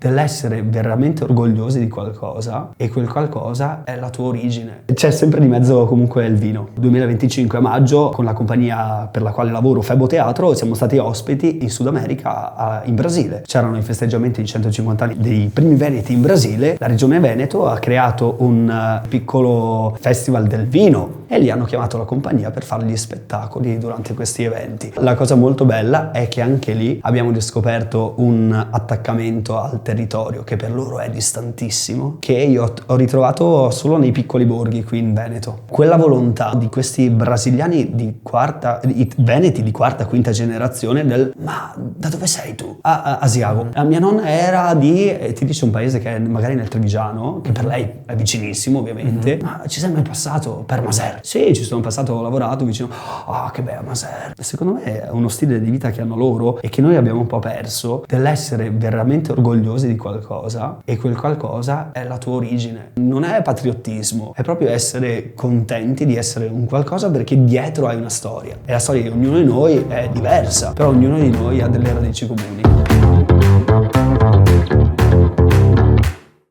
dell'essere veramente orgogliosi di qualcosa, e quel qualcosa è la tua origine. C'è sempre di mezzo comunque il vino. 2025 a maggio, con la compagnia per la quale lavoro, Febo Teatro, siamo stati ospiti in Sud America, in Brasile. C'erano i festeggiamenti di 150 anni dei primi veneti in Brasile. La regione Veneto ha creato un piccolo festival del vino e lì hanno chiamato la compagnia per fare gli spettacoli durante questi eventi. La cosa molto bella è che anche lì abbiamo riscoperto un attaccamento al territorio che per loro è distantissimo, che io ho ritrovato solo nei piccoli borghi qui in Veneto. Quella volontà di questi brasiliani di i veneti di quarta, quinta generazione del ma da dove sei tu? Asiago. La mia nonna era ti dice un paese che è magari nel Trevigiano, che per lei è vicinissimo ovviamente, ma ci sei mai passato per Maser? Sì, ci sono passato, ho lavorato vicino. Che bella Maser. Secondo me è uno stile di vita che hanno loro e che noi abbiamo un po' perso, dell'essere veramente orgogliosi di qualcosa, e quel qualcosa è la tua origine. Non è patriottismo, è proprio essere contenti di essere un qualcosa perché dietro hai una storia. E la storia di ognuno di noi è diversa, però ognuno di noi ha delle radici comuni.